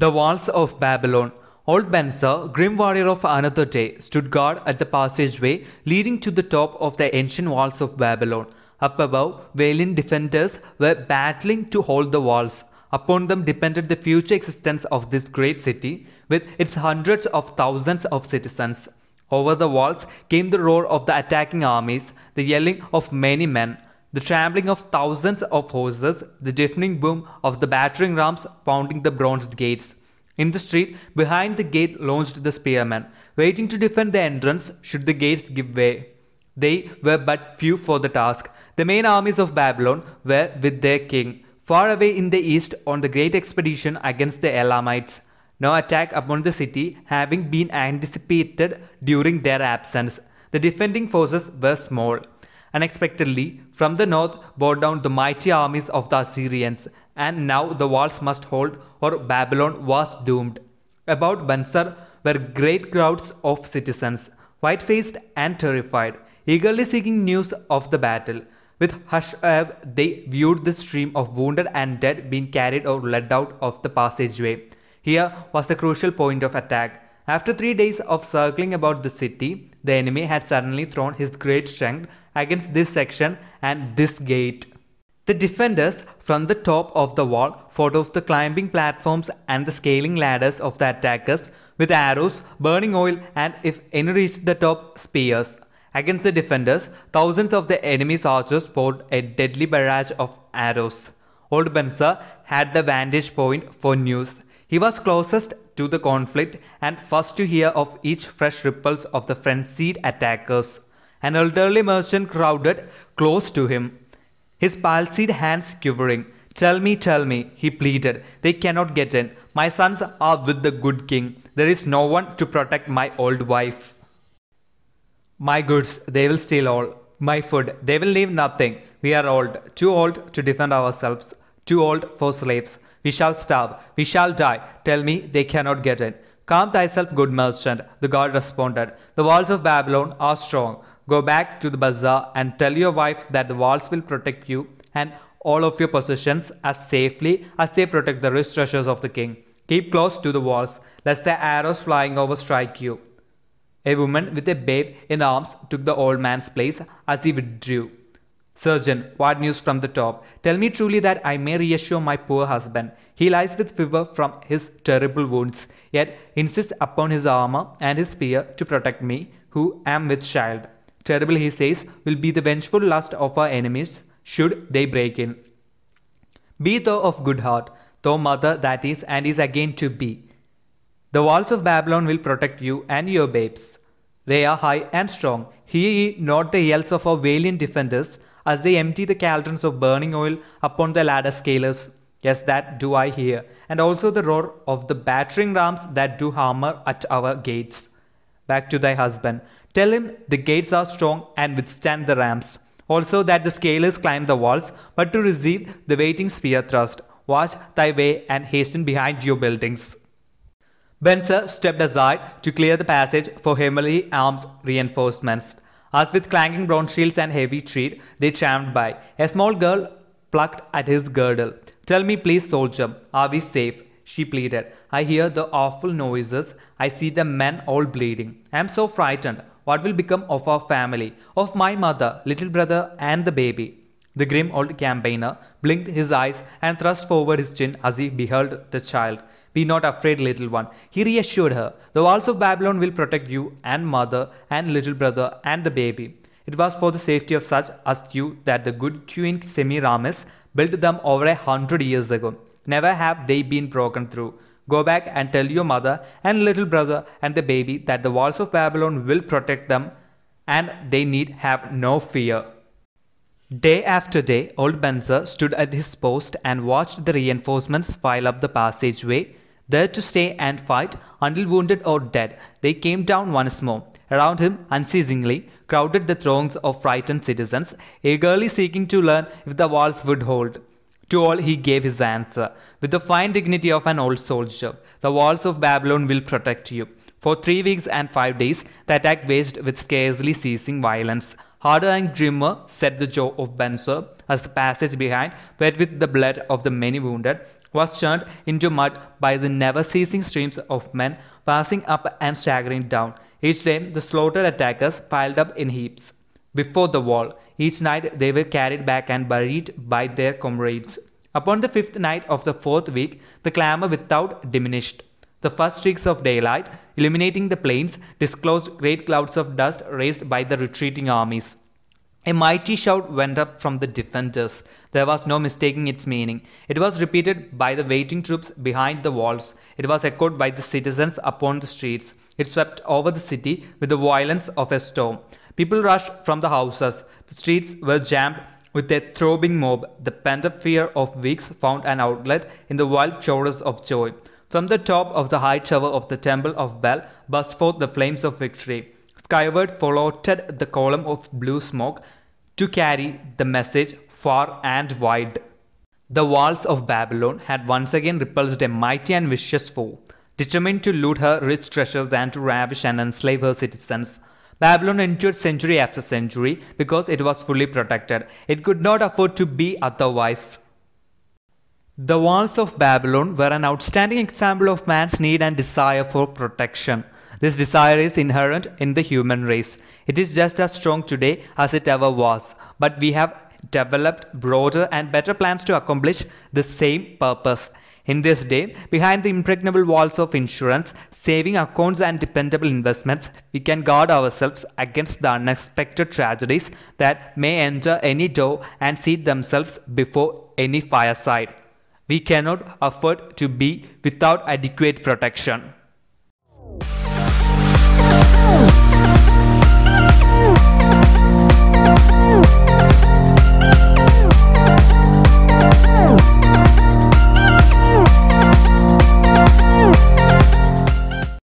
The walls of Babylon. Old 𴑚, grim warrior of another day, stood guard at the passageway leading to the top of the ancient walls of Babylon. Up above, valiant defenders were battling to hold the walls. Upon them depended the future existence of this great city, with its hundreds of thousands of citizens. Over the walls came the roar of the attacking armies, the yelling of many men, the trampling of thousands of horses, the deafening boom of the battering rams pounding the bronzed gates. In the street behind the gate lounged the spearmen, waiting to defend the entrance should the gates give way. They were but few for the task. The main armies of Babylon were with their king, far away in the east on the great expedition against the Elamites. No attack upon the city having been anticipated during their absence, the defending forces were small. Unexpectedly, from the north bore down the mighty armies of the Assyrians, and now the walls must hold or Babylon was doomed. About 𴑚 were great crowds of citizens, white-faced and terrified, eagerly seeking news of the battle. With hushed awe they viewed the stream of wounded and dead being carried or led out of the passageway. Here was the crucial point of attack. After 3 days of circling about the city, the enemy had suddenly thrown his great strength against this section and this gate. The defenders from the top of the wall fought off the climbing platforms and the scaling ladders of the attackers with arrows, burning oil, and if any reached the top, spears. Against the defenders, thousands of the enemy's archers poured a deadly barrage of arrows. Old 𴑚 had the vantage point for news. He was closest to the conflict and first to hear of each fresh ripples of the frenzied attackers. An elderly merchant crowded close to him, his palsied hands quivering. Tell me, he pleaded. They cannot get in. My sons are with the good king. There is no one to protect my old wife. My goods, they will steal all. My food, they will leave nothing. We are old, too old to defend ourselves, too old for slaves. We shall starve, we shall die. Tell me they cannot get in. Calm thyself, good merchant, the guard responded. The walls of Babylon are strong. Go back to the bazaar and tell your wife that the walls will protect you and all of your possessions as safely as they protect the rich treasures of the king. Keep close to the walls, lest the arrows flying over strike you. A woman with a babe in arms took the old man's place as he withdrew. Surgeon, what news from the top? Tell me truly that I may reassure my poor husband. He lies with fever from his terrible wounds, yet insists upon his armor and his spear to protect me, who am with child. Terrible, he says, will be the vengeful lust of our enemies, should they break in. Be thou of good heart, thou mother that is and is again to be. The walls of Babylon will protect you and your babes. They are high and strong. Hear ye not the yells of our valiant defenders, as they empty the cauldrons of burning oil upon the ladder scalers. Yes, that do I hear, and also the roar of the battering rams that do hammer at our gates. Back to thy husband. Tell him the gates are strong and withstand the rams. Also that the scalers climb the walls, but to receive the waiting spear thrust. Watch thy way and hasten behind your buildings. 𴑚 stepped aside to clear the passage for heavily armed reinforcements. As with clanking bronze shields and heavy tread, they tramped by. A small girl plucked at his girdle. Tell me please, soldier, are we safe? She pleaded. I hear the awful noises. I see the men all bleeding. I am so frightened. What will become of our family, of my mother, little brother, and the baby? The grim old campaigner blinked his eyes and thrust forward his chin as he beheld the child. Be not afraid, little one, he reassured her. The walls of Babylon will protect you and mother and little brother and the baby. It was for the safety of such as you that the good Queen Semiramis built them over 100 years ago. Never have they been broken through. Go back and tell your mother and little brother and the baby that the walls of Babylon will protect them and they need have no fear. Day after day, old 𴑚 stood at his post and watched the reinforcements file up the passageway, there to stay and fight until wounded or dead. They came down once more. Around him, unceasingly, crowded the throngs of frightened citizens, eagerly seeking to learn if the walls would hold. To all he gave his answer, with the fine dignity of an old soldier. The walls of Babylon will protect you. For 3 weeks and 5 days, the attack waged with scarcely ceasing violence. Harder and grimmer set the jaw of 𴑚 as the passage behind, wet with the blood of the many wounded, was turned into mud by the never-ceasing streams of men passing up and staggering down. Each day, the slaughtered attackers piled up in heaps before the wall. Each night, they were carried back and buried by their comrades. Upon the fifth night of the fourth week, the clamor without diminished. The first streaks of daylight, illuminating the plains, disclosed great clouds of dust raised by the retreating armies. A mighty shout went up from the defenders. There was no mistaking its meaning. It was repeated by the waiting troops behind the walls. It was echoed by the citizens upon the streets. It swept over the city with the violence of a storm. People rushed from the houses. The streets were jammed with a throbbing mob. The pent-up fear of weeks found an outlet in the wild chorus of joy. From the top of the high tower of the temple of Baal burst forth the flames of victory. Skyward floated the column of blue smoke to carry the message far and wide. The walls of Babylon had once again repulsed a mighty and vicious foe, determined to loot her rich treasures and to ravish and enslave her citizens. Babylon endured century after century because it was fully protected. It could not afford to be otherwise. The walls of Babylon were an outstanding example of man's need and desire for protection. This desire is inherent in the human race. It is just as strong today as it ever was, but we have developed broader and better plans to accomplish the same purpose. In this day, behind the impregnable walls of insurance, saving accounts and dependable investments, we can guard ourselves against the unexpected tragedies that may enter any door and seat themselves before any fireside. We cannot afford to be without adequate protection.